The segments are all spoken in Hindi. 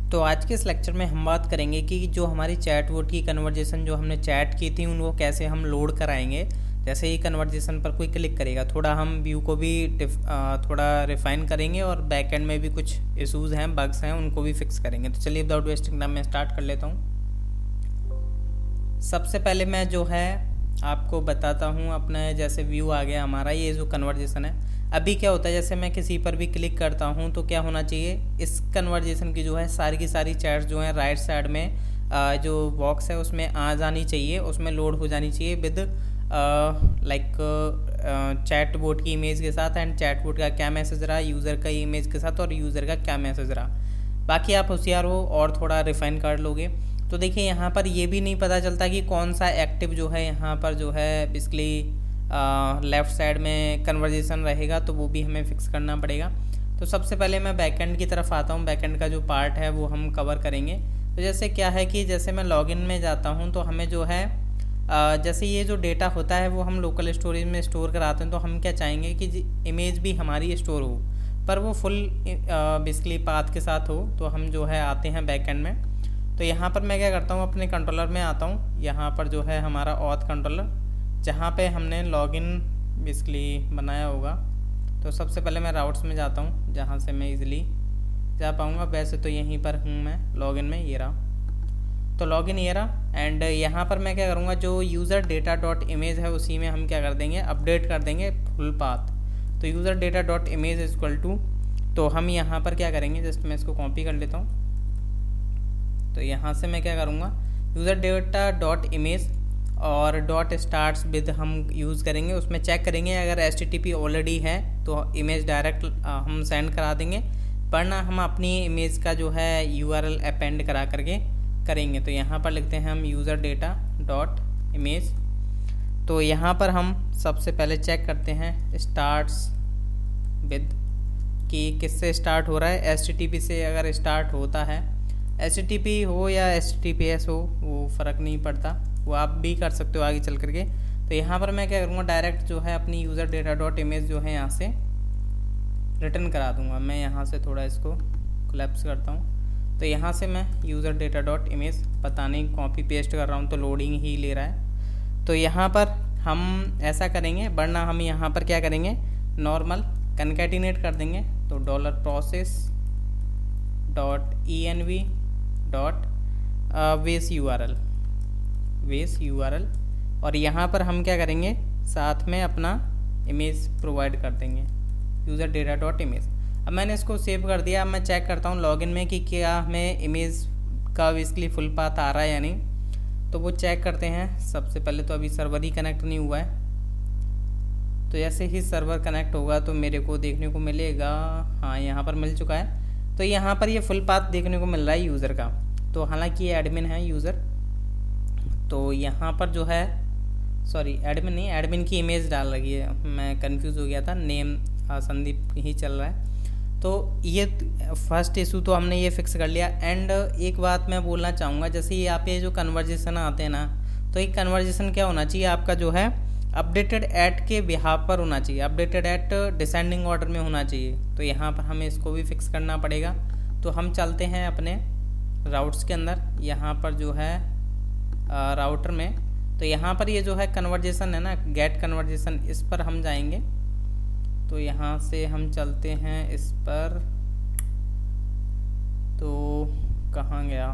तो आज के इस लेक्चर में हम बात करेंगे कि जो हमारी चैट बोट की कन्वर्जेशन जो हमने चैट की थी उनको कैसे हम लोड कराएंगे। जैसे ही कन्वर्जेशन पर कोई क्लिक करेगा, थोड़ा हम व्यू को भी थोड़ा रिफाइन करेंगे और बैक एंड में भी कुछ इश्यूज़ हैं, बग्स हैं, उनको भी फिक्स करेंगे। तो चलिए विदाउट वेस्टिंग टाइम मैं स्टार्ट कर लेता हूँ। सबसे पहले मैं जो है आपको बताता हूँ अपने, जैसे व्यू आ गया हमारा, ये जो कन्वर्जेशन है। अभी क्या होता है, जैसे मैं किसी पर भी क्लिक करता हूँ तो क्या होना चाहिए, इस कन्वर्जेशन की जो है सारी की सारी चैट्स जो हैं राइट साइड में जो बॉक्स है उसमें आ जानी चाहिए, उसमें लोड हो जानी चाहिए विद लाइक चैट बोट की इमेज के साथ एंड चैट बोट का क्या मैसेज रहा, यूज़र का इमेज के साथ और यूज़र का क्या मैसेज रहा। बाकी आप होशियार हो और थोड़ा रिफाइन कर लोगे। तो देखिए यहाँ पर ये भी नहीं पता चलता कि कौन सा एक्टिव जो है यहाँ पर जो है बेसिकली लेफ़्ट साइड में कन्वर्जेशन रहेगा, तो वो भी हमें फिक्स करना पड़ेगा। तो सबसे पहले मैं बैकएंड की तरफ आता हूँ। बैकएंड का जो पार्ट है वो हम कवर करेंगे। तो जैसे क्या है कि जैसे मैं लॉगिन में जाता हूँ तो हमें जो है जैसे ये जो डेटा होता है वो हम लोकल स्टोरेज में स्टोर कराते हैं। तो हम क्या चाहेंगे कि इमेज भी हमारी स्टोर हो, पर वो फुल बेसिकली पाथ के साथ हो। तो हम जो है आते हैं बैकएंड में। तो यहाँ पर मैं क्या करता हूँ, अपने कंट्रोलर में आता हूँ। यहाँ पर जो है हमारा ऑथ कंट्रोलर, जहाँ पे हमने लॉगिन बेसिकली बनाया होगा। तो सबसे पहले मैं राउट्स में जाता हूँ, जहाँ से मैं इजीली जा पाऊँगा। वैसे तो यहीं पर हूँ मैं लॉगिन में, ये रहा। तो लॉगिन ये रहा एंड यहाँ पर मैं क्या करूँगा, जो यूज़र डेटा डॉट इमेज है उसी में हम क्या कर देंगे, अपडेट कर देंगे फुल पाथ। तो user data dot image is equal to, तो हम यहाँ पर क्या करेंगे, जस्ट मैं इसको कॉपी कर लेता हूँ। तो यहाँ से मैं क्या करूँगा, यूज़र डेटा डॉट इमेज और डॉट स्टार्ट्स विद हम यूज़ करेंगे। उसमें चेक करेंगे अगर HTTP ऑलरेडी है तो इमेज डायरेक्ट हम सेंड करा देंगे, वरना हम अपनी इमेज का जो है URL अपेंड करा करके करेंगे। तो यहाँ पर लिखते हैं हम यूज़र डेटा डॉट इमेज। तो यहाँ पर हम सबसे पहले चेक करते हैं स्टार्ट्स विद कि किससे स्टार्ट हो रहा है। HTTP से अगर स्टार्ट होता है, HTTP हो या HTTPS हो वो फ़र्क नहीं पड़ता, वो आप भी कर सकते हो आगे चल करके। तो यहाँ पर मैं क्या करूँगा, डायरेक्ट जो है अपनी यूज़र डेटा डॉट इमेज जो है यहाँ से रिटर्न करा दूँगा। मैं यहाँ से थोड़ा इसको कोलैप्स करता हूँ। तो यहाँ से मैं यूज़र डेटा डॉट इमेज, पता नहीं कॉपी पेस्ट कर रहा हूँ तो लोडिंग ही ले रहा है। तो यहाँ पर हम ऐसा करेंगे, वरना हम यहाँ पर क्या करेंगे, नॉर्मल कनकैटिनेट कर देंगे। तो $process डॉट env डॉट वेस URL और यहाँ पर हम क्या करेंगे, साथ में अपना इमेज प्रोवाइड कर देंगे, यूज़र डेटा डॉट इमेज। अब मैंने इसको सेव कर दिया। अब मैं चेक करता हूँ लॉगिन में कि क्या हमें इमेज का बेसिकली फुल पाथ आ रहा है या नहीं। तो वो चेक करते हैं। सबसे पहले तो अभी सर्वर ही कनेक्ट नहीं हुआ है, तो जैसे ही सर्वर कनेक्ट होगा तो मेरे को देखने को मिलेगा, हाँ यहाँ पर मिल चुका है। तो यहाँ पर ये फुल पाथ देखने को मिल रहा है यूज़र का। तो हालांकि ये एडमिन है यूज़र, तो यहाँ पर जो है, सॉरी एडमिन नहीं, एडमिन की इमेज डाल रही है, मैं कंफ्यूज हो गया था, नेम संदीप ही चल रहा है। तो ये फर्स्ट इशू तो हमने ये फिक्स कर लिया। एंड एक बात मैं बोलना चाहूँगा, जैसे यहाँ पे जो कन्वर्जेशन आते हैं ना, तो एक कन्वर्जेशन क्या होना चाहिए आपका जो है अपडेटेड एट के बिहाफ पर होना चाहिए, अपडेटेड एट डिसेंडिंग ऑर्डर में होना चाहिए। तो यहाँ पर हमें इसको भी फिक्स करना पड़ेगा। तो हम चलते हैं अपने राउट्स के अंदर, यहाँ पर जो है राउटर में। तो यहाँ पर ये जो है कन्वर्जेशन है ना, गेट कन्वर्जेशन, इस पर हम जाएंगे। तो यहाँ से हम चलते हैं इस पर, तो कहाँ गया,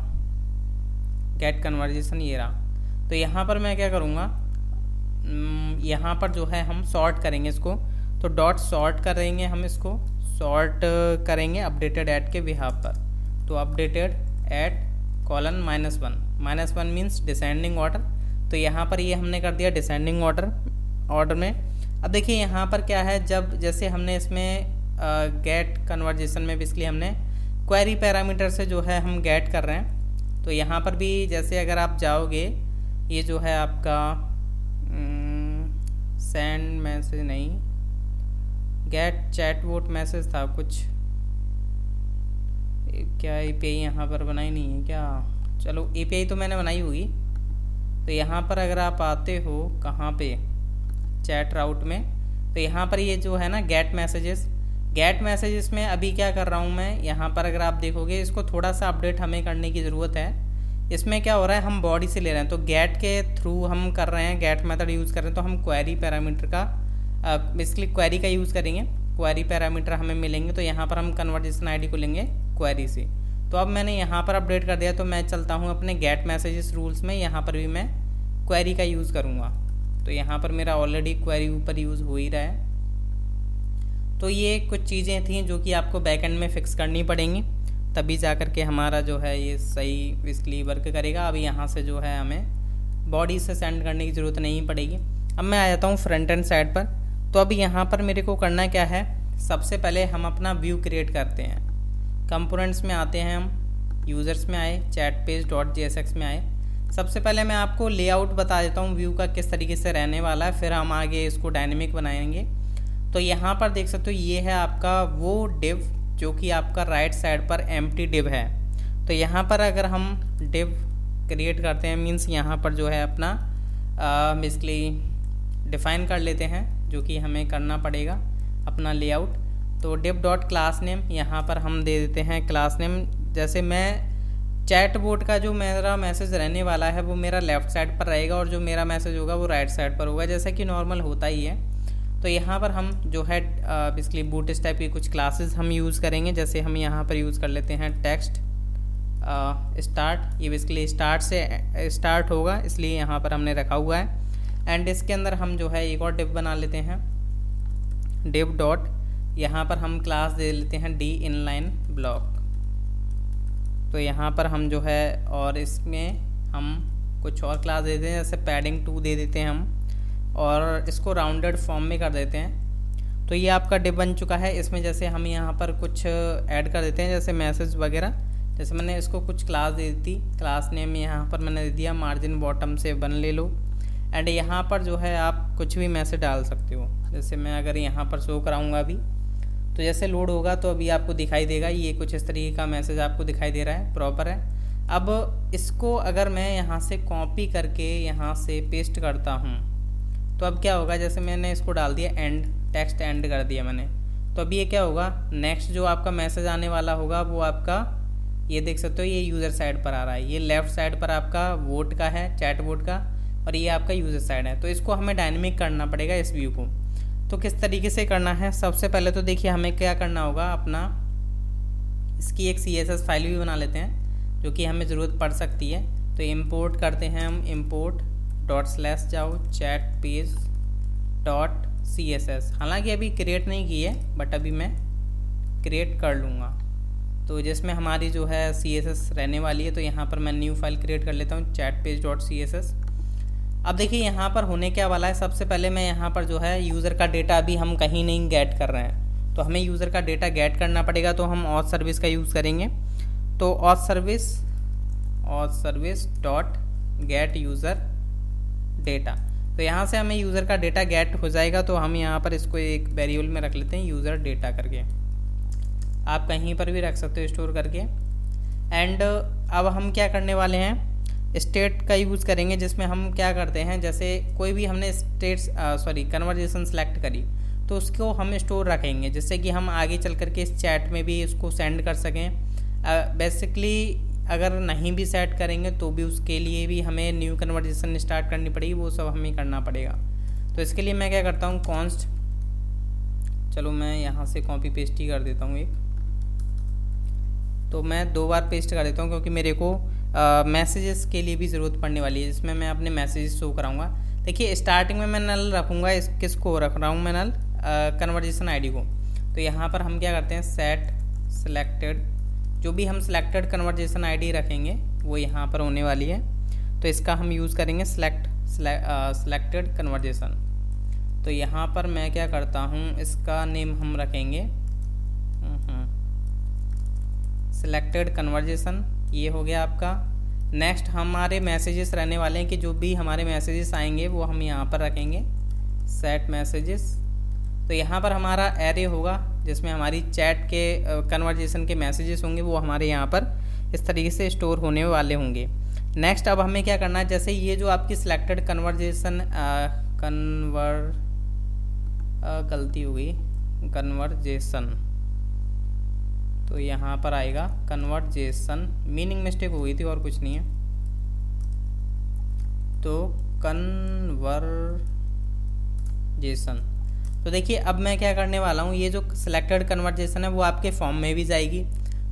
गेट कन्वर्जेशन, ये रहा। तो यहाँ पर मैं क्या करूँगा, यहाँ पर जो है हम सॉर्ट करेंगे इसको। तो डॉट सॉर्ट करेंगे, हम इसको सॉर्ट करेंगे अपडेटेड ऐट के बिहाफ पर। तो updated at -1 means descending order. तो यहाँ पर ये हमने कर दिया डिसेंडिंग ऑर्डर में। अब देखिए यहाँ पर क्या है, जब जैसे हमने इसमें गेट कन्वर्जेशन में बेसिकली हमने क्वेरी पैरामीटर से जो है हम गेट कर रहे हैं। तो यहाँ पर भी जैसे अगर आप जाओगे, ये जो है आपका सेंड मैसेज नहीं, गेट चैट बोट मैसेज था कुछ, क्या API यहाँ पर बनाई नहीं है क्या, चलो API तो मैंने बनाई होगी। तो यहाँ पर अगर आप आते हो कहाँ पे, चैट राउट में, तो यहाँ पर ये जो है ना गेट मैसेजेस, गेट मैसेजेस में अभी क्या कर रहा हूँ मैं, यहाँ पर अगर आप देखोगे इसको थोड़ा सा अपडेट हमें करने की ज़रूरत है। इसमें क्या हो रहा है, हम बॉडी से ले रहे हैं, तो गेट के थ्रू हम कर रहे हैं, गेट मेथड यूज़ कर रहे हैं, तो हम क्वेरी पैरामीटर का बेसिकली क्वेरी का यूज़ करेंगे। क्वेरी पैरामीटर हमें मिलेंगे, तो यहाँ पर हम कन्वर्जेशन आईडी को लेंगे क्वेरी से। तो अब मैंने यहाँ पर अपडेट कर दिया, तो मैं चलता हूँ अपने गेट मैसेजेस रूल्स में, यहाँ पर भी मैं क्वेरी का यूज़ करूँगा। तो यहाँ पर मेरा ऑलरेडी क्वेरी ऊपर यूज़ हो ही रहा है। तो ये कुछ चीज़ें थी जो कि आपको बैकएंड में फ़िक्स करनी पड़ेंगी, तभी जा कर के हमारा जो है ये सही बेसिकली वर्क करेगा। अब यहाँ से जो है हमें बॉडी से सेंड करने की ज़रूरत नहीं पड़ेगी। अब मैं आ जाता हूँ फ्रंट एंड साइड पर। तो अभी यहाँ पर मेरे को करना क्या है, सबसे पहले हम अपना व्यू क्रिएट करते हैं। कंपोनेंट्स में आते हैं हम, यूज़र्स में आए, चैट पेज डॉट JSX में आए। सबसे पहले मैं आपको लेआउट बता देता हूँ व्यू का किस तरीके से रहने वाला है, फिर हम आगे इसको डायनेमिक बनाएंगे। तो यहाँ पर देख सकते हो ये है आपका वो डिव जो कि आपका राइट साइड पर एम्प्टी डिव है। तो यहाँ पर अगर हम डिव क्रिएट करते हैं, मीन्स यहाँ पर जो है अपना बेसिकली डिफ़ाइन कर लेते हैं, जो कि हमें करना पड़ेगा अपना लेआउट। तो डिव डॉट क्लास नेम, यहाँ पर हम दे देते हैं क्लास नेम। जैसे मैं चैट बोट का जो मेरा मैसेज रहने वाला है वो मेरा लेफ़्ट साइड पर रहेगा और जो मेरा मैसेज होगा वो राइट साइड पर होगा, जैसा कि नॉर्मल होता ही है। तो यहाँ पर हम जो है बेसिकली बूटस्ट्रैप की कुछ क्लासेस हम यूज़ करेंगे। जैसे हम यहाँ पर यूज़ कर लेते हैं टेक्स्ट स्टार्ट, ये बेसिकली स्टार्ट से स्टार्ट होगा, इसलिए यहाँ पर हमने रखा हुआ है। एंड इसके अंदर हम जो है एक और डिव बना लेते हैं, डिव डॉट, यहाँ पर हम क्लास दे लेते हैं डी इनलाइन ब्लॉक। तो यहाँ पर हम जो है और इसमें हम कुछ और क्लास दे देते हैं, जैसे पैडिंग 2 दे देते हैं हम, और इसको राउंडेड फॉर्म में कर देते हैं। तो ये आपका डिव बन चुका है। इसमें जैसे हम यहाँ पर कुछ ऐड कर देते हैं, जैसे मैसेज वगैरह। जैसे मैंने इसको कुछ क्लास दे दी, क्लास नेम यहाँ पर मैंने दे दिया मार्जिन बॉटम से 1 ले लो। एंड यहाँ पर जो है आप कुछ भी मैसेज डाल सकते हो। जैसे मैं अगर यहाँ पर शो कराऊँगा अभी, तो जैसे लोड होगा तो अभी आपको दिखाई देगा, ये कुछ इस तरीके का मैसेज आपको दिखाई दे रहा है, प्रॉपर है। अब इसको अगर मैं यहाँ से कॉपी करके यहाँ से पेस्ट करता हूँ, तो अब क्या होगा, जैसे मैंने इसको डाल दिया एंड, टेक्स्ट एंड कर दिया मैंने, तो अभी ये क्या होगा, नेक्स्ट जो आपका मैसेज आने वाला होगा वो आपका ये देख सकते हो, ये यूज़र साइड पर आ रहा है। ये लेफ़्ट साइड पर आपका वोट का है, चैट बोट का, और ये आपका यूज़र साइड है। तो इसको हमें डायनेमिक करना पड़ेगा इस व्यू को। तो किस तरीके से करना है, सबसे पहले तो देखिए हमें क्या करना होगा, अपना इसकी एक CSS फाइल भी बना लेते हैं जो कि हमें ज़रूरत पड़ सकती है। तो इंपोर्ट करते हैं हम, इंपोर्ट डॉट स्लैश जाओ चैट पेज डॉट CSS। हालांकि अभी क्रिएट नहीं की है, बट अभी मैं क्रिएट कर लूँगा। तो जिसमें हमारी जो है CSS रहने वाली है, तो यहाँ पर मैं न्यू फाइल क्रिएट कर लेता हूँ, चैट पेज डॉट CSS। अब देखिए यहाँ पर होने क्या वाला है, सबसे पहले मैं यहाँ पर जो है यूज़र का डेटा अभी हम कहीं नहीं गेट कर रहे हैं, तो हमें यूज़र का डेटा गेट करना पड़ेगा। तो हम ऑथ सर्विस का यूज़ करेंगे। तो auth service dot gate user data. तो यहाँ से हमें यूज़र का डेटा गेट हो जाएगा। तो हम यहाँ पर इसको एक वेरिएबल में रख लेते हैं, यूज़र डेटा करके। आप कहीं पर भी रख सकते हो स्टोर करके। एंड अब हम क्या करने वाले हैं, स्टेट का यूज़ करेंगे, जिसमें हम क्या करते हैं, जैसे कोई भी हमने कन्वर्जेशन सेलेक्ट करी, तो उसको हम स्टोर रखेंगे, जिससे कि हम आगे चल करके इस चैट में भी इसको सेंड कर सकें। बेसिकली अगर नहीं भी सेट करेंगे तो भी उसके लिए भी हमें न्यू कन्वर्जेशन स्टार्ट करनी पड़ेगी, वो सब हमें करना पड़ेगा। तो इसके लिए मैं क्या करता हूँ, कॉन्स्ट, चलो मैं यहाँ से कॉपी पेस्ट ही कर देता हूँ एक, तो मैं 2 बार पेस्ट कर देता हूँ क्योंकि मेरे को मैसेजेस के लिए भी ज़रूरत पड़ने वाली है, जिसमें मैं अपने मैसेजेस शो कराऊंगा। देखिए स्टार्टिंग में मैं नल रखूँगा, किसको रख रहा हूँ मैं, नल कन्वर्जेशन आईडी को। तो यहाँ पर हम क्या करते हैं, सेट सेलेक्टेड, जो भी हम सेलेक्टेड कन्वर्जेशन आईडी रखेंगे वो यहाँ पर होने वाली है। तो इसका हम यूज़ करेंगे सेलेक्टेड कन्वर्जेशन। तो यहाँ पर मैं क्या करता हूँ, इसका नेम हम रखेंगे सेलेक्टेड कन्वर्जेशन, ये हो गया आपका। नेक्स्ट हमारे मैसेजेस रहने वाले हैं कि जो भी हमारे मैसेजेस आएंगे वो हम यहाँ पर रखेंगे सेट मैसेजेस। तो यहाँ पर हमारा एरे होगा जिसमें हमारी चैट के कन्वर्जेशन के मैसेजेस होंगे, वो हमारे यहाँ पर इस तरीके से स्टोर होने वाले होंगे। नेक्स्ट अब हमें क्या करना है, जैसे ये जो आपकी सिलेक्टेड कन्वर्जेशन गलती हो गई, कन्वर्जेशन तो यहाँ पर आएगा कन्वर्जेशन, मीनिंग मिस्टेक हो गई थी और कुछ नहीं है। तो कन्वर्जेशन, तो देखिए अब मैं क्या करने वाला हूँ, ये जो सिलेक्टेड कन्वर्जेशन है वो आपके फॉर्म में भी जाएगी।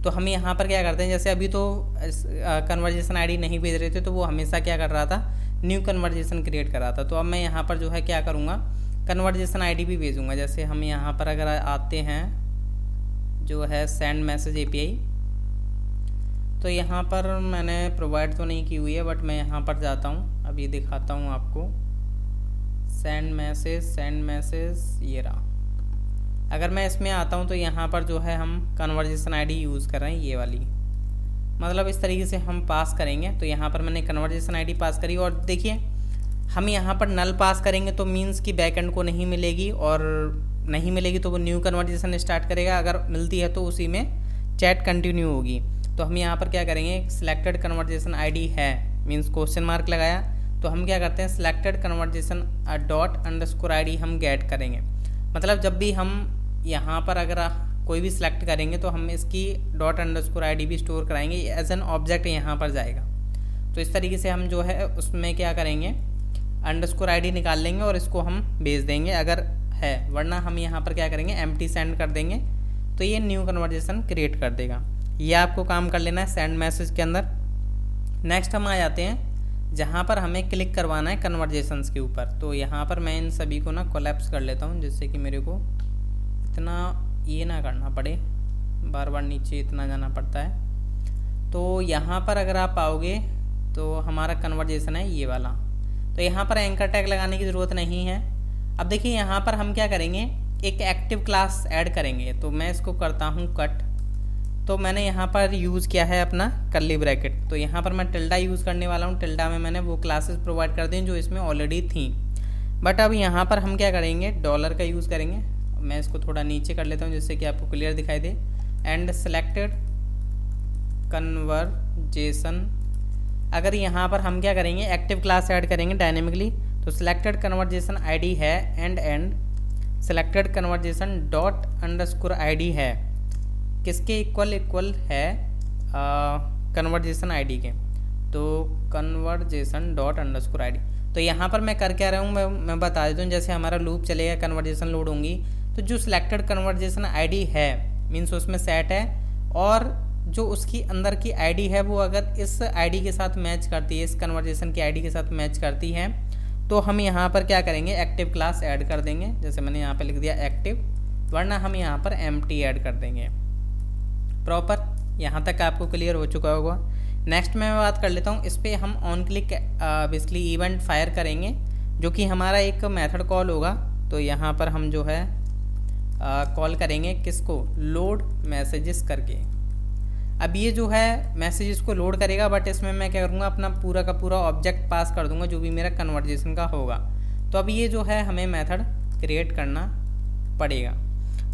तो हम यहाँ पर क्या करते हैं, जैसे अभी तो कन्वर्जेशन आईडी नहीं भेज रहे थे तो वो हमेशा क्या कर रहा था, न्यू कन्वर्जेशन क्रिएट कर रहा था। तो अब मैं यहाँ पर जो है क्या करूँगा, कन्वर्जेशन आईडी भी भेजूँगा। जैसे हम यहाँ पर अगर आते हैं जो है सेंड मैसेज एपीआई, तो यहाँ पर मैंने प्रोवाइड तो नहीं की हुई है, बट मैं यहाँ पर जाता हूँ, अभी दिखाता हूँ आपको। सेंड मैसेज ये रहा। अगर मैं इसमें आता हूँ तो यहाँ पर जो है हम कन्वर्जेशन आईडी यूज़ कर रहे हैं, ये वाली, मतलब इस तरीके से हम पास करेंगे। तो यहाँ पर मैंने कन्वर्जेशन आईडी पास करी, और देखिए हम यहाँ पर नल पास करेंगे तो मीन्स कि बैकएंड को नहीं मिलेगी, और नहीं मिलेगी तो वो न्यू कन्वर्जेशन स्टार्ट करेगा। अगर मिलती है तो उसी में चैट कंटिन्यू होगी। तो हम यहाँ पर क्या करेंगे, सिलेक्टेड कन्वर्जेशन आईडी है मीन्स क्वेश्चन मार्क लगाया, तो हम क्या करते हैं सिलेक्टेड कन्वर्जेशन ._id हम गेट करेंगे। मतलब जब भी हम यहाँ पर अगर कोई भी सिलेक्ट करेंगे तो हम इसकी ._id भी स्टोर कराएंगे, एज एन ऑब्जेक्ट यहाँ पर जाएगा। तो इस तरीके से हम जो है उसमें क्या करेंगे, _id निकाल लेंगे और इसको हम भेज देंगे अगर है, वरना हम यहाँ पर क्या करेंगे, एम्प्टी सेंड कर देंगे, तो ये न्यू कन्वर्जेशन क्रिएट कर देगा। ये आपको काम कर लेना है सेंड मैसेज के अंदर। नेक्स्ट हम आ जाते हैं जहाँ पर हमें क्लिक करवाना है कन्वर्जेशंस के ऊपर। तो यहाँ पर मैं इन सभी को ना कोलैप्स कर लेता हूँ, जिससे कि मेरे को इतना ये ना करना पड़े, बार बार नीचे इतना जाना पड़ता है। तो यहाँ पर अगर आप आओगे तो हमारा कन्वर्जेशन है ये वाला। तो यहाँ पर एंकर टैग लगाने की ज़रूरत नहीं है। अब देखिए यहाँ पर हम क्या करेंगे, एक एक्टिव क्लास ऐड करेंगे। तो मैं इसको करता हूँ कट। तो मैंने यहाँ पर यूज़ किया है अपना कर्ली ब्रैकेट। तो यहाँ पर मैं टिल्डा यूज़ करने वाला हूँ। टिल्डा में मैंने वो क्लासेस प्रोवाइड कर दी जो इसमें ऑलरेडी थी, बट अब यहाँ पर हम क्या करेंगे, डॉलर का यूज़ करेंगे। मैं इसको थोड़ा नीचे कर लेता हूँ जिससे कि आपको क्लियर दिखाई दे। एंड सेलेक्टेड कन्वर्जेशन, अगर यहाँ पर हम क्या करेंगे, एक्टिव क्लास ऐड करेंगे डायनेमिकली। तो सिलेक्टेड कन्वर्जेशन आईडी है एंड सिलेक्टेड कन्वर्जेशन ._id है, किसके इक्वल है, कन्वर्जेशन आईडी के। तो कन्वर्जेशन ._id। तो यहाँ पर मैं कर क्या रहा हूँ, मैं बता देता हूँ। जैसे हमारा लूप चलेगा, कन्वर्जेशन लोड होंगी, तो जो सिलेक्टेड कन्वर्जेशन आईडी है मीन्स उसमें सेट है, और जो उसकी अंदर की आईडी है वो अगर इस आईडी के साथ मैच करती है, इस कन्वर्जेशन की आईडी के साथ मैच करती है, तो हम यहाँ पर क्या करेंगे, एक्टिव क्लास ऐड कर देंगे। जैसे मैंने यहाँ पर लिख दिया एक्टिव, वरना हम यहाँ पर एम्प्टी ऐड कर देंगे। प्रॉपर यहाँ तक आपको क्लियर हो चुका होगा। नेक्स्ट मैं बात कर लेता हूँ, इस पर हम on click basically event fire करेंगे, जो कि हमारा एक मेथड कॉल होगा। तो यहाँ पर हम जो है कॉल करेंगे किसको, लोड मैसेजेस करके। अब ये जो है मैसेजेस को लोड करेगा, बट इसमें मैं क्या करूँगा, अपना पूरा का पूरा ऑब्जेक्ट पास कर दूंगा जो भी मेरा कन्वर्जेशन का होगा। तो अब ये जो है हमें मेथड क्रिएट करना पड़ेगा।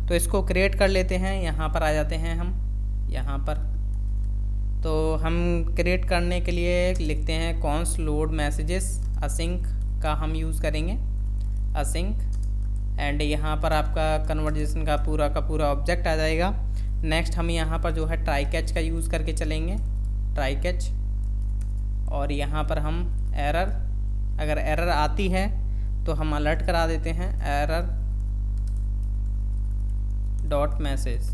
तो इसको क्रिएट कर लेते हैं। यहाँ पर आ जाते हैं हम यहाँ पर। तो हम क्रिएट करने के लिए लिखते हैं कॉन्स लोड मैसेजेस, असिंक का हम यूज़ करेंगे, असिंक। एंड यहाँ पर आपका कन्वर्जेशन का पूरा ऑब्जेक्ट आ जाएगा। नेक्स्ट हम यहाँ पर जो है ट्राई कैच का यूज़ करके चलेंगे, ट्राई कैच। और यहाँ पर हम एरर, अगर एरर आती है तो हम अलर्ट करा देते हैं, एरर डॉट मैसेज।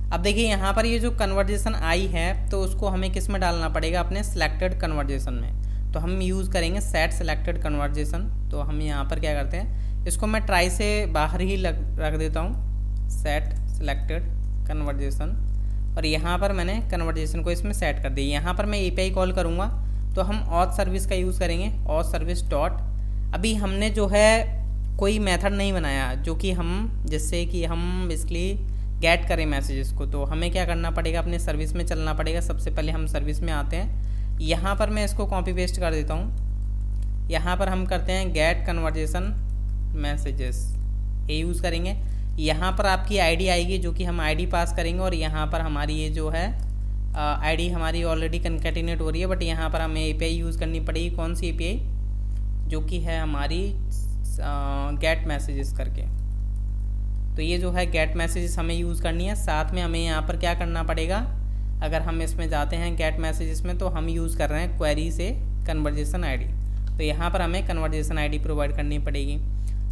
अब देखिए यहाँ पर ये जो कन्वर्जेशन आई है तो उसको हमें किस में डालना पड़ेगा, अपने सिलेक्टेड कन्वर्जेशन में। तो हम यूज़ करेंगे सेट सिलेक्टेड कन्वर्जेशन। तो हम यहाँ पर क्या करते हैं, इसको मैं ट्राई से बाहर ही रख देता हूँ, सेट सिलेक्टेड कन्वर्जेशन। और यहाँ पर मैंने कन्वर्जेशन को इसमें सेट कर दिया। यहाँ पर मैं एपीआई कॉल करूँगा तो हम ऑथ सर्विस का यूज़ करेंगे, ऑथ सर्विस डॉट। अभी हमने जो है कोई मेथड नहीं बनाया जो कि हम, जिससे कि हम बेसिकली गेट करें मैसेजेस को। तो हमें क्या करना पड़ेगा, अपने सर्विस में चलना पड़ेगा। सबसे पहले हम सर्विस में आते हैं। यहाँ पर मैं इसको कॉपी पेस्ट कर देता हूँ। यहाँ पर हम करते हैं गेट कन्वर्जेशन मैसेजेस, ये यूज़ करेंगे। यहाँ पर आपकी आईडी आएगी जो कि हम आईडी पास करेंगे, और यहाँ पर हमारी ये जो है आईडी हमारी ऑलरेडी कन्कैटिनेट हो रही है, बट यहाँ पर हमें एपीआई यूज़ करनी पड़ेगी। कौन सी एपीआई, जो कि है हमारी गेट मैसेजेस करके। तो ये जो है गेट मैसेजेस हमें यूज़ करनी है। साथ में हमें यहाँ पर क्या करना पड़ेगा, अगर हम इसमें जाते हैं गेट मैसेजेस में तो हम यूज़ कर रहे हैं क्वेरी से कन्वर्जेशन आईडी, तो यहाँ पर हमें कन्वर्जेशन आईडी प्रोवाइड करनी पड़ेगी।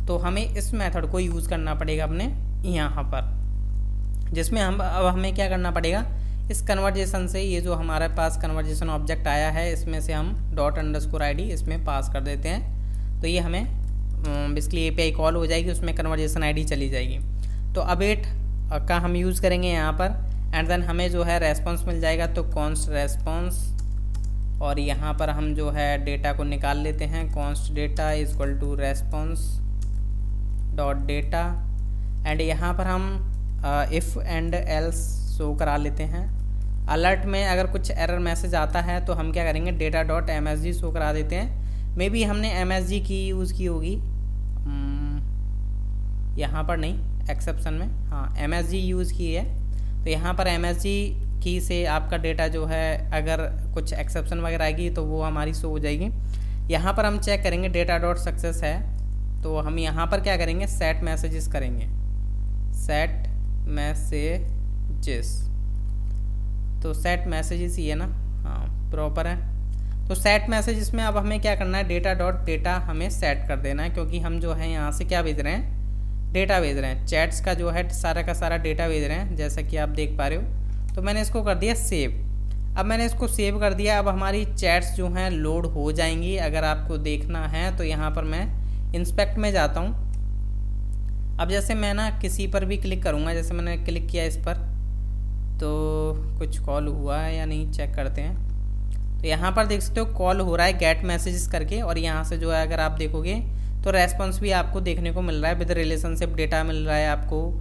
तो हमें इस मेथड को यूज़ करना पड़ेगा अपने यहाँ पर, जिसमें अब हमें क्या करना पड़ेगा, इस कन्वर्जेशन से ये जो हमारे पास कन्वर्जेशन ऑब्जेक्ट आया है इसमें से हम ._id इसमें पास कर देते हैं। तो ये हमें बेसिकली API कॉल हो जाएगी, उसमें कन्वर्जेशन आईडी चली जाएगी। तो अवेट का हम यूज़ करेंगे यहाँ पर, एंड देन हमें जो है रेस्पॉन्स मिल जाएगा। तो कॉन्स्ट रेस्पॉन्स, और यहाँ पर हम जो है डेटा को निकाल लेते हैं, const data is equal to response dot data, and यहाँ पर हम इफ़ एंड एल्स शो करा लेते हैं। अलर्ट में अगर कुछ एरर मैसेज आता है तो हम क्या करेंगे, डेटा डॉट MSG शो करा देते हैं। मे बी हमने MSG की यूज़ की होगी, यहाँ पर नहीं, एक्सेप्शन में हाँ MSG यूज़ की है। तो यहाँ पर MSG की से आपका डेटा जो है अगर कुछ एक्सेप्शन वगैरह आएगी तो वो हमारी शो हो जाएगी। यहाँ पर हम चेक करेंगे डेटा डॉट सक्सेस है, तो हम यहाँ पर क्या करेंगे, सेट मैसेजेस करेंगे, सेट मैसेजेस। तो सेट मैसेजेस ही है ना, हाँ प्रॉपर है। तो सेट मैसेजेस में अब हमें क्या करना है, डेटा डॉट डेटा हमें सेट कर देना है, क्योंकि हम जो है यहाँ से क्या भेज रहे हैं, डेटा भेज रहे हैं, चैट्स का जो है सारा का सारा डेटा भेज रहे हैं, जैसा कि आप देख पा रहे हो। तो मैंने इसको कर दिया सेव। अब मैंने इसको सेव कर दिया, अब हमारी चैट्स जो हैं लोड हो जाएंगी। अगर आपको देखना है तो यहाँ पर मैं इंस्पेक्ट में जाता हूँ। अब जैसे मैं ना किसी पर भी क्लिक करूँगा, जैसे मैंने क्लिक किया इस पर, तो कुछ कॉल हुआ है या नहीं चेक करते हैं। तो यहाँ पर देख सकते हो कॉल हो रहा है गेट मैसेजेस करके, और यहाँ से जो है अगर आप देखोगे तो रेस्पॉन्स भी आपको देखने को मिल रहा है, विद रिलेशनशिप डेटा मिल रहा है आपको,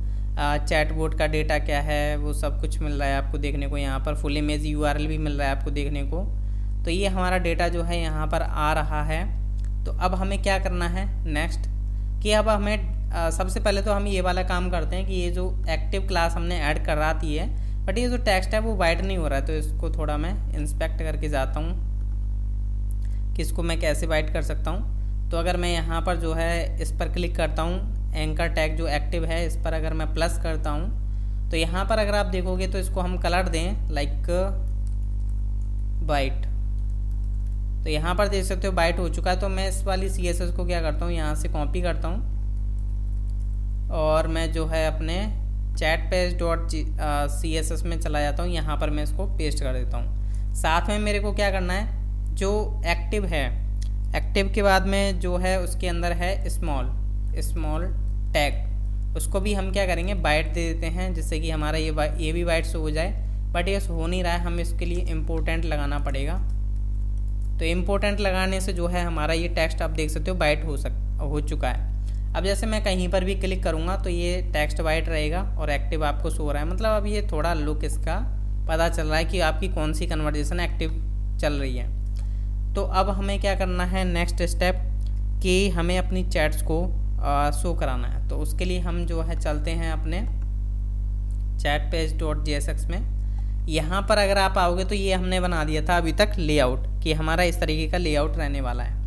चैट बोट का डेटा क्या है वो सब कुछ मिल रहा है आपको देखने को। यहाँ पर फुल इमेज URL भी मिल रहा है आपको देखने को। तो ये हमारा डेटा जो है यहाँ पर आ रहा है। तो अब हमें क्या करना है नेक्स्ट, कि अब हमें सबसे पहले तो हम ये वाला काम करते हैं कि ये जो एक्टिव क्लास हमने ऐड करा दी है, बट ये जो टेक्स्ट है वो वाइट नहीं हो रहा है। तो इसको थोड़ा मैं इंस्पेक्ट करके जाता हूँ कि इसको मैं कैसे वाइट कर सकता हूँ। तो अगर मैं यहाँ पर जो है इस पर क्लिक करता हूँ, एंकर टैग जो एक्टिव है इस पर अगर मैं प्लस करता हूँ, तो यहाँ पर अगर आप देखोगे तो इसको हम कलर दें लाइक वाइट। तो यहाँ पर देख सकते हो वाइट हो चुका है। तो मैं इस वाली CSS को क्या करता हूँ, यहाँ से कॉपी करता हूँ और मैं जो है अपने चैट पेज डॉट CSS में चला जाता हूँ। यहाँ पर मैं इसको पेस्ट कर देता हूँ। साथ में मेरे को क्या करना है, जो एक्टिव है, एक्टिव के बाद में जो है उसके अंदर है स्मॉल टैग, उसको भी हम क्या करेंगे, बाइट दे देते हैं, जिससे कि हमारा ये भी बाइट से हो जाए। बट ये हो नहीं रहा है, हम इसके लिए इम्पोर्टेंट लगाना पड़ेगा। तो इम्पोर्टेंट लगाने से जो है हमारा ये टेक्स्ट आप देख सकते हो बाइट हो चुका है। अब जैसे मैं कहीं पर भी क्लिक करूँगा तो ये टेक्स्ट वाइट रहेगा और एक्टिव आपको शो हो रहा है। मतलब अब ये थोड़ा लुक इसका पता चल रहा है कि आपकी कौन सी कन्वर्जेशन एक्टिव चल रही है। तो अब हमें क्या करना है नेक्स्ट स्टेप, कि हमें अपनी चैट्स को शो कराना है। तो उसके लिए हम जो है चलते हैं अपने चैट पेज डॉट JSX में। यहाँ पर अगर आप आओगे तो ये हमने बना दिया था अभी तक लेआउट, कि हमारा इस तरीके का लेआउट रहने वाला है।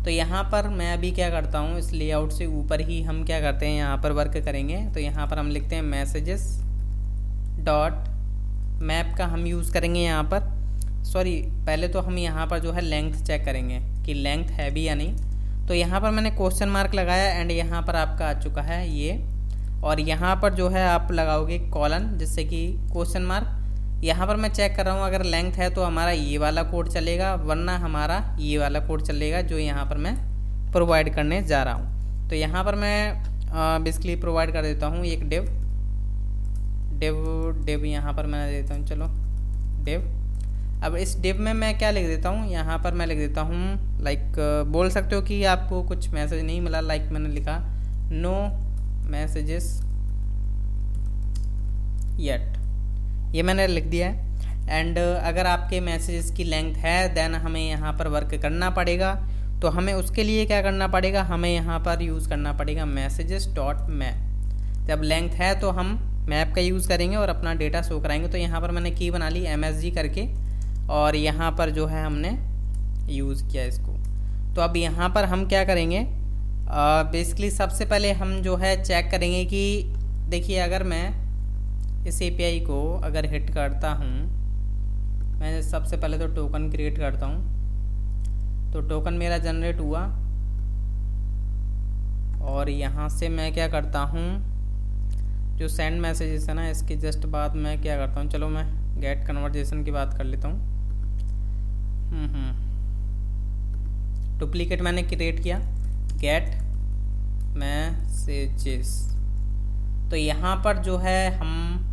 तो यहाँ पर मैं अभी क्या करता हूँ, इस लेआउट से ऊपर ही हम क्या करते हैं, यहाँ पर वर्क करेंगे। तो यहाँ पर हम लिखते हैं मैसेजेस डॉट मैप का हम यूज़ करेंगे यहाँ पर। सॉरी, पहले तो हम यहाँ पर जो है लेंथ चेक करेंगे कि लेंथ है भी या नहीं। तो यहाँ पर मैंने क्वेश्चन मार्क लगाया एंड यहाँ पर आपका आ चुका है ये, और यहाँ पर जो है आप लगाओगे कॉलन, जिससे कि क्वेश्चन मार्क। यहाँ पर मैं चेक कर रहा हूँ, अगर लेंथ है तो हमारा ये वाला कोड चलेगा, वरना हमारा ये वाला कोड चलेगा जो यहाँ पर मैं प्रोवाइड करने जा रहा हूँ। तो यहाँ पर मैं बेसिकली प्रोवाइड कर देता हूँ एक डिव यहाँ पर मैं देता हूँ, चलो डिव। अब इस डिव में मैं क्या लिख देता हूँ, यहाँ पर मैं लिख देता हूँ लाइक, बोल सकते हो कि आपको कुछ मैसेज नहीं मिला, लाइक मैंने लिखा नो मैसेजेस येट, ये मैंने लिख दिया है। एंड अगर आपके मैसेजेस की लेंथ है देन हमें यहाँ पर वर्क करना पड़ेगा। तो हमें उसके लिए क्या करना पड़ेगा, हमें यहाँ पर यूज़ करना पड़ेगा मैसेजेस डॉट मैप। जब लेंथ है तो हम मैप का यूज़ करेंगे और अपना डेटा शो कराएंगे। तो यहाँ पर मैंने की बना ली MSG करके, और यहाँ पर जो है हमने यूज़ किया इसको। तो अब यहाँ पर हम क्या करेंगे, बेसिकली सबसे पहले हम जो है चेक करेंगे कि देखिए अगर मैं इस एपीआई को अगर हिट करता हूँ, मैं सबसे पहले तो टोकन क्रिएट करता हूँ, तो टोकन मेरा जनरेट हुआ और यहाँ से मैं क्या करता हूँ, जो सेंड मैसेजेस है ना, इसके जस्ट बाद मैं क्या करता हूँ, चलो मैं गेट कन्वर्जेशन की बात कर लेता हूँ। डुप्लीकेट मैंने क्रिएट किया, गेट मैसेजेस। तो यहाँ पर जो है हम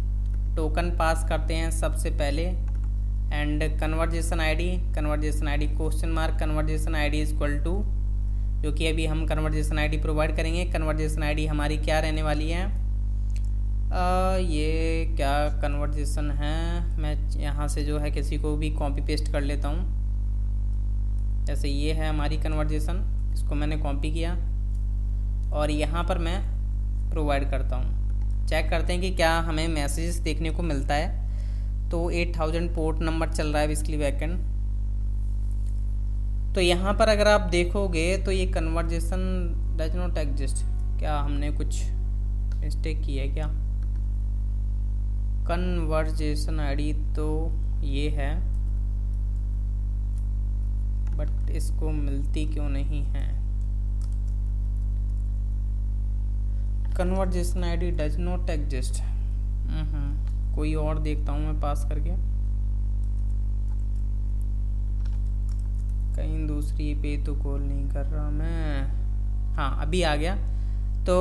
टोकन पास करते हैं सबसे पहले, and conversation ID question mark conversation ID is equal to, जो कि अभी हम कन्वर्जेशन आईडी प्रोवाइड करेंगे। कन्वर्जेशन आईडी हमारी क्या रहने वाली है, ये क्या कन्वर्जेशन है, मैं यहाँ से जो है किसी को भी कॉपी पेस्ट कर लेता हूँ। जैसे ये है हमारी कन्वर्जेशन, इसको मैंने कॉपी किया और यहाँ पर मैं प्रोवाइड करता हूँ। चेक करते हैं कि क्या हमें मैसेजेस देखने को मिलता है। तो 8000 पोर्ट नंबर चल रहा है बेसिकली बैकएंड। तो यहाँ पर अगर आप देखोगे तो ये कन्वर्जेशन डज नॉट एग्जिस्ट, क्या हमने कुछ मिस्टेक की है क्या? कन्वर्जेशन आईडी तो ये है, बट इसको मिलती क्यों नहीं है? Conversation ID does not exist. कोई और देखता हूँ मैं पास करके, कहीं दूसरी पे तो कॉल नहीं कर रहा मैं। हाँ अभी आ गया। तो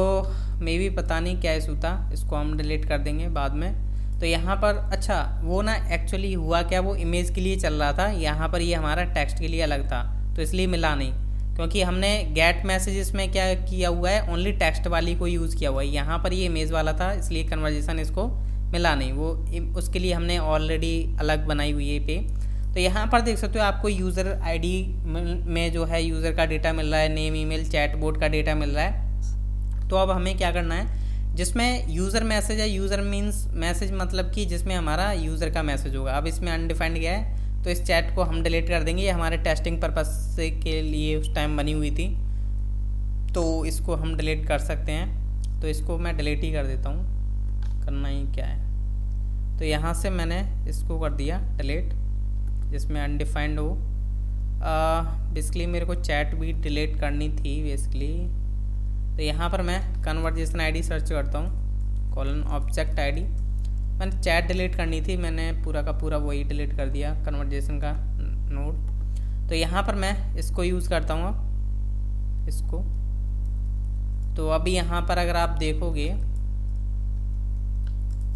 मे भी पता नहीं क्या इशू था, इसको हम डिलीट कर देंगे बाद में। तो यहाँ पर अच्छा वो ना एक्चुअली हुआ क्या, वो इमेज के लिए चल रहा था, यहाँ पर ये हमारा टेक्स्ट के लिए अलग था, तो इसलिए मिला नहीं। क्योंकि हमने गेट मैसेजेस में क्या किया हुआ है, ओनली टेक्स्ट वाली को यूज़ किया हुआ है। यहाँ पर ये इमेज वाला था, इसलिए कन्वर्जेशन इसको मिला नहीं। वो उसके लिए हमने ऑलरेडी अलग बनाई हुई है पे। तो यहाँ पर देख सकते हो आपको यूज़र आईडी में जो है यूज़र का डेटा मिल रहा है, नेम ईमेल चैट बोर्ड का डेटा मिल रहा है। तो अब हमें क्या करना है, जिसमें यूज़र मैसेज है, यूज़र मीन्स मैसेज मतलब कि जिसमें हमारा यूज़र का मैसेज होगा। अब इसमें अनडिफाइंड गया है, तो इस चैट को हम डिलीट कर देंगे। ये हमारे टेस्टिंग पर्पस के लिए उस टाइम बनी हुई थी, तो इसको हम डिलीट कर सकते हैं। तो इसको मैं डिलीट ही कर देता हूँ, करना ही क्या है। तो यहाँ से मैंने इसको कर दिया डिलीट, जिसमें अनडिफाइंड हो। बेसिकली मेरे को चैट भी डिलीट करनी थी बेसिकली। तो यहाँ पर मैं कन्वर्जेशन आईडी सर्च करता हूँ, कॉलन ऑब्जेक्ट आईडी। मैंने चैट डिलीट करनी थी, मैंने पूरा का पूरा वही डिलीट कर दिया, कन्वर्जेशन का नोड। तो यहाँ पर मैं इसको यूज़ करता हूँ, इसको। तो अभी यहाँ पर अगर आप देखोगे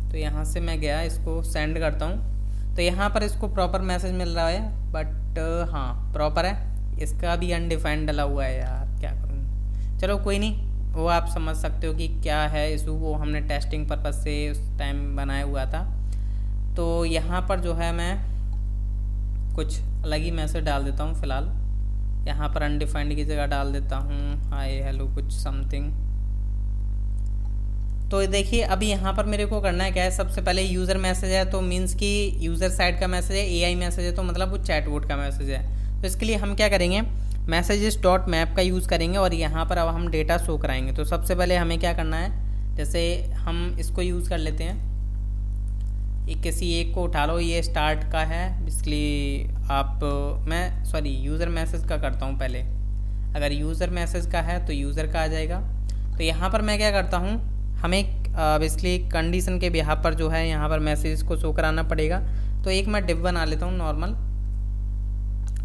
तो यहाँ से मैं गया, इसको सेंड करता हूँ। तो यहाँ पर इसको प्रॉपर मैसेज मिल रहा है, बट हाँ प्रॉपर है, इसका भी अनडिफाइंड डला हुआ है यार, क्या करूँ। चलो कोई नहीं, वो आप समझ सकते हो कि क्या है इशू, वो हमने टेस्टिंग पर्पज़ से उस टाइम बनाया हुआ था। तो यहाँ पर जो है मैं कुछ अलग ही मैसेज डाल देता हूँ फ़िलहाल। यहाँ पर अनडिफाइंड की जगह डाल देता हूँ हाय हेलो कुछ समथिंग। तो देखिए अभी यहाँ पर मेरे को करना है क्या है, सबसे पहले यूज़र मैसेज है तो मीन्स कि यूज़र साइड का मैसेज है, एआई मैसेज है तो मतलब वो चैटबॉट का मैसेज है। तो इसके लिए हम क्या करेंगे, मैसेजेस डॉट मैप का यूज़ करेंगे और यहाँ पर अब हम डेटा शो कराएंगे। तो सबसे पहले हमें क्या करना है, जैसे हम इसको यूज़ कर लेते हैं, किसी एक को उठा लो, ये स्टार्ट का है बेसिकली। मैं सॉरी यूज़र मैसेज का करता हूँ पहले। अगर यूज़र मैसेज का है तो यूज़र का आ जाएगा। तो यहाँ पर मैं क्या करता हूँ, हमें बेसिकली कंडीशन के बिहाफ पर जो है यहाँ पर मैसेज को शो कराना पड़ेगा। तो एक मैं डिव बना लेता हूँ नॉर्मल।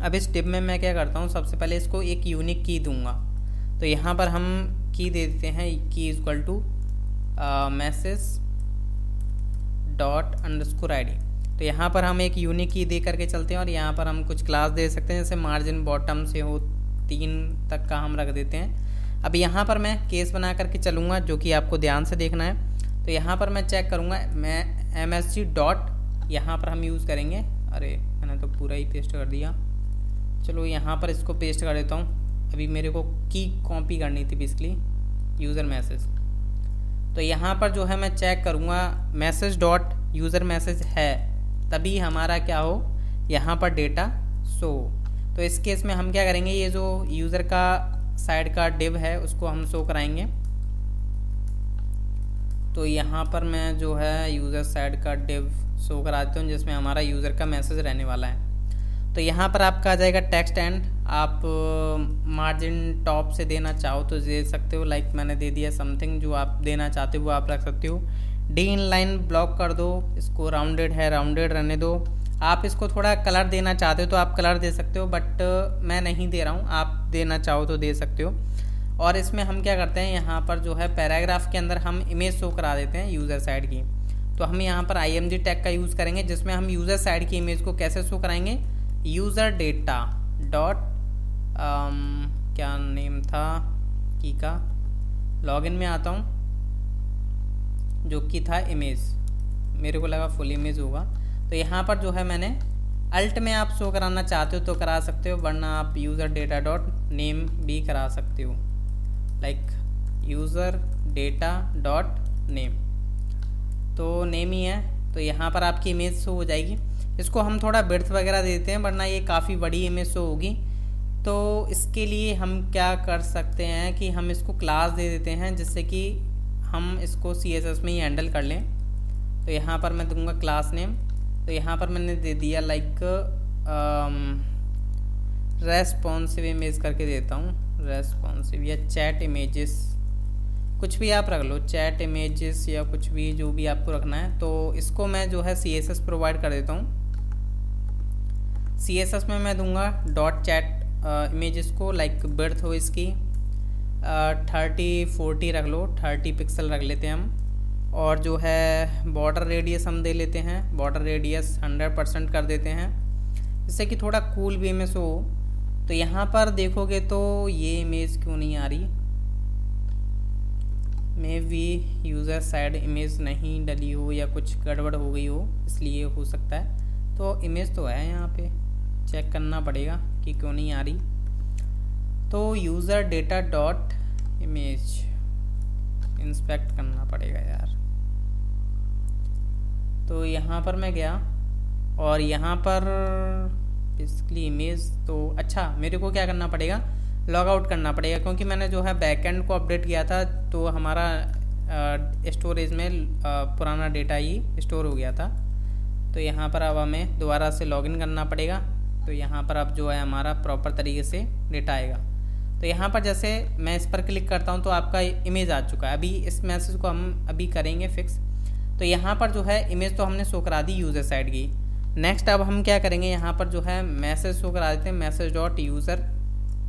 अब इस डिव में मैं क्या करता हूँ, सबसे पहले इसको एक यूनिक की दूंगा। तो यहाँ पर हम की दे देते हैं, key is equal to message dot underscore ID. तो यहाँ पर हम एक यूनिक की दे करके चलते हैं और यहाँ पर हम कुछ क्लास दे सकते हैं, जैसे मार्जिन बॉटम से हो 3 तक का हम रख देते हैं। अब यहाँ पर मैं केस बना करके चलूँगा, जो कि आपको ध्यान से देखना है। तो यहाँ पर मैं चेक करूँगा, मैं MSG डॉट यहाँ पर हम यूज़ करेंगे। अरे मैंने तो पूरा ही पेस्ट कर दिया, चलो यहाँ पर इसको पेस्ट कर देता हूँ। अभी मेरे को की कॉपी करनी थी बेसिकली यूज़र मैसेज। तो यहाँ पर जो है मैं चेक करूँगा मैसेज डॉट यूज़र मैसेज है, तभी हमारा क्या हो यहाँ पर डेटा शो। तो इस केस में हम क्या करेंगे, ये जो यूज़र का साइड का डिव है उसको हम शो कराएंगे। तो यहाँ पर मैं जो है यूज़र साइड का डिव शो करा देता हूँ जिसमें हमारा यूज़र का मैसेज रहने वाला है। तो यहाँ पर आपका आ जाएगा टेक्स्ट एंड, आप मार्जिन टॉप से देना चाहो तो दे सकते हो, लाइक मैंने दे दिया समथिंग जो आप देना चाहते हो वो आप रख सकते हो। डी इन लाइन ब्लॉक कर दो, इसको राउंडेड है राउंडेड रहने दो। आप इसको थोड़ा कलर देना चाहते हो तो आप कलर दे सकते हो, बट मैं नहीं दे रहा हूँ, आप देना चाहो तो दे सकते हो। और इसमें हम क्या करते हैं, यहाँ पर जो है पैराग्राफ के अंदर हम इमेज शो करा देते हैं यूज़र साइड की। तो हम यहाँ पर IMG टैग का यूज़ करेंगे जिसमें हम यूज़र साइड की इमेज को कैसे शो कराएंगे, यूज़र डेटा डॉट क्या नेम था की का, लॉगिन में आता हूँ जो कि था इमेज, मेरे को लगा फुल इमेज होगा। तो यहाँ पर जो है मैंने अल्ट में आप शो कराना चाहते हो तो करा सकते हो, वरना आप यूज़र डेटा डॉट नेम भी करा सकते हो, like user data dot name, तो नेम ही है। तो यहाँ पर आपकी इमेज शो हो जाएगी। इसको हम थोड़ा विड्थ वगैरह देते हैं वरना ये काफ़ी बड़ी इमेज शो होगी। तो इसके लिए हम क्या कर सकते हैं कि हम इसको क्लास दे देते हैं जिससे कि हम इसको CSS में ही हैंडल कर लें। तो यहाँ पर मैं दूंगा क्लास नेम, तो यहाँ पर मैंने दे दिया लाइक रेस्पॉन्सिव इमेज करके देता हूँ, रेस्पॉन्सिव या चैट इमेजेस, कुछ भी आप रख लो, चैट इमेजेस या कुछ भी जो भी आपको रखना है। तो इसको मैं जो है CSS प्रोवाइड कर देता हूँ। CSS में मैं दूंगा डॉट चैट इमेजेस को, लाइक बर्थ हो इसकी 30-40 रख लो, 30 पिक्सल रख लेते हैं हम। और जो है बॉर्डर रेडियस हम दे लेते हैं, बॉर्डर रेडियस 100% कर देते हैं जिससे कि थोड़ा कूल भी इमेज हो। तो यहाँ पर देखोगे तो ये इमेज क्यों नहीं आ रही, may be user side image नहीं डली हो या कुछ गड़बड़ हो गई हो, इसलिए हो सकता है। तो इमेज तो है, यहाँ पे चेक करना पड़ेगा कि क्यों नहीं आ रही। तो user data dot image inspect करना पड़ेगा यार। तो यहाँ पर मैं गया और यहाँ पर बेसिकली इमेज, तो अच्छा मेरे को क्या करना पड़ेगा, लॉग आउट करना पड़ेगा, क्योंकि मैंने जो है बैकएंड को अपडेट किया था तो हमारा स्टोरेज में पुराना डेटा ही स्टोर हो गया था। तो यहाँ पर अब हमें दोबारा से लॉगिन करना पड़ेगा। तो यहाँ पर अब जो है हमारा प्रॉपर तरीके से डेटा आएगा। तो यहाँ पर जैसे मैं इस पर क्लिक करता हूँ तो आपका इमेज आ चुका है। अभी इस मैसेज को हम अभी करेंगे फिक्स। तो यहाँ पर जो है इमेज तो हमने शो करा दी यूज़र साइड की। नेक्स्ट अब हम क्या करेंगे, यहाँ पर जो है मैसेज शो करा देते हैं, message dot user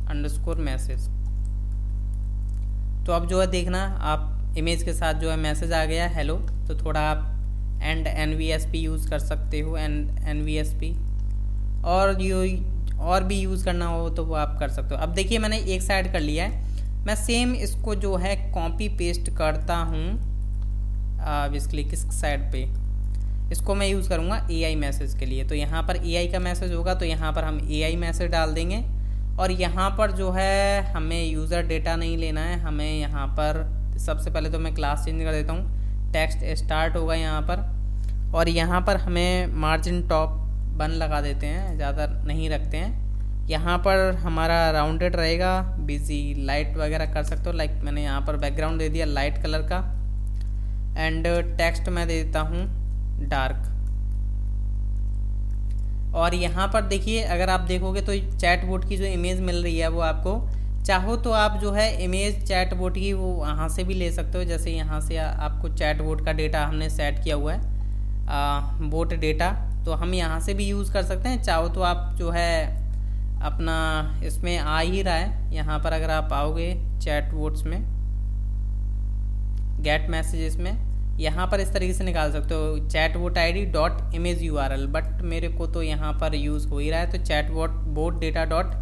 underscore message. तो अब जो है देखना आप इमेज के साथ जो है मैसेज आ गया हेलो। तो थोड़ा आप एंड NVSP यूज़ कर सकते हो, एंड NVSP, और भी यूज़ करना हो तो वो आप कर सकते हो। अब देखिए मैंने एक साइड कर लिया है, मैं सेम इसको जो है कॉपी पेस्ट करता हूँ बेसिकली किस साइड पे, इसको मैं यूज़ करूँगा AI मैसेज के लिए। तो यहाँ पर AI का मैसेज होगा तो यहाँ पर हम AI मैसेज डाल देंगे। और यहाँ पर जो है हमें यूज़र डेटा नहीं लेना है, हमें यहाँ पर सबसे पहले तो मैं क्लास चेंज कर देता हूँ, टेक्स्ट स्टार्ट होगा यहाँ पर। और यहाँ पर हमें मार्जिन टॉप 1 लगा देते हैं, ज़्यादा नहीं रखते हैं। यहाँ पर हमारा राउंडेड रहेगा, बिजी लाइट वगैरह कर सकते हो, लाइक मैंने यहाँ पर बैकग्राउंड दे दिया लाइट कलर का। एंड टेक्स्ट मैं दे देता हूँ डार्क। और यहाँ पर देखिए अगर आप देखोगे तो चैट बोट की जो इमेज मिल रही है वो आपको, चाहो तो आप जो है इमेज चैट बोट की वो वहाँ से भी ले सकते हो। जैसे यहाँ से आपको चैट बोट का डेटा हमने सेट किया हुआ है, बोट डेटा, तो हम यहाँ से भी यूज़ कर सकते हैं। चाहो तो आप जो है अपना इसमें आ ही रहा है, यहाँ पर अगर आप आओगे चैट बोट्स में गेट मैसेजेस में, यहाँ पर इस तरीके से निकाल सकते हो chat bot ID dot image URL। But मेरे को तो यहाँ पर यूज़ हो ही रहा है, तो chat bot data dot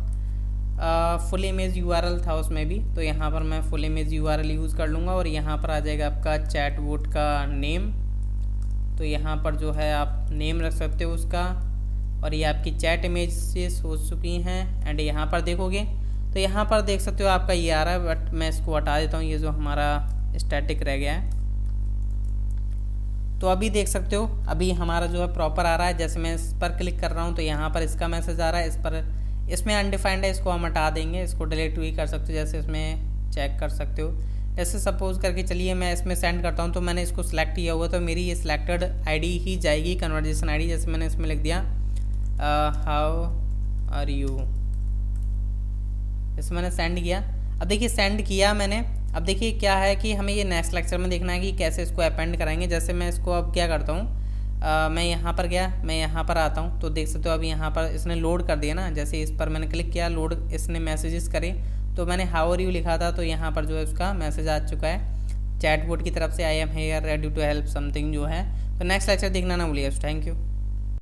full image URL था उसमें भी, तो यहाँ पर मैं फुल इमेज URL यूज़ कर लूँगा। और यहाँ पर आ जाएगा आपका चैट बोट का नेम, तो यहाँ पर जो है आप नेम रख सकते हो उसका। और ये आपकी चैट इमेजेस हो चुकी हैं। एंड यहाँ पर देखोगे तो यहाँ पर देख सकते हो आपका ये आ रहा है, बट मैं इसको हटा देता हूँ, ये जो हमारा स्टैटिक रह गया है। तो अभी देख सकते हो अभी हमारा जो है प्रॉपर आ रहा है। जैसे मैं इस पर क्लिक कर रहा हूँ तो यहाँ पर इसका मैसेज आ रहा है, इस पर इसमें अनडिफाइंड है, इसको हम हटा देंगे, इसको डिलीट भी कर सकते हो, जैसे इसमें चेक कर सकते हो जैसे सपोज करके चलिए मैं इसमें सेंड करता हूँ, तो मैंने इसको सिलेक्ट किया हुआ, तो मेरी ये सिलेक्टेड आईडी ही जाएगी, कन्वर्जेशन आईडी। जैसे मैंने इसमें लिख दिया हाउ आर यू, इसमें मैंने सेंड किया। अब देखिए सेंड किया मैंने। अब देखिए क्या है कि हमें ये नेक्स्ट लेक्चर में देखना है कि कैसे इसको अपेंड कराएंगे। जैसे मैं इसको अब क्या करता हूँ, मैं यहाँ पर गया, मैं यहाँ पर आता हूँ, तो देख सकते हो अब यहाँ पर इसने लोड कर दिया ना। जैसे इस पर मैंने क्लिक किया, लोड इसने मैसेजेस करे, तो मैंने हाउ आर यू लिखा था, तो यहाँ पर जो है उसका मैसेज आ चुका है चैटबॉट की तरफ से, I am here ready to help something जो है। तो नेक्स्ट लेक्चर देखना ना भूलिएगा। Thank you.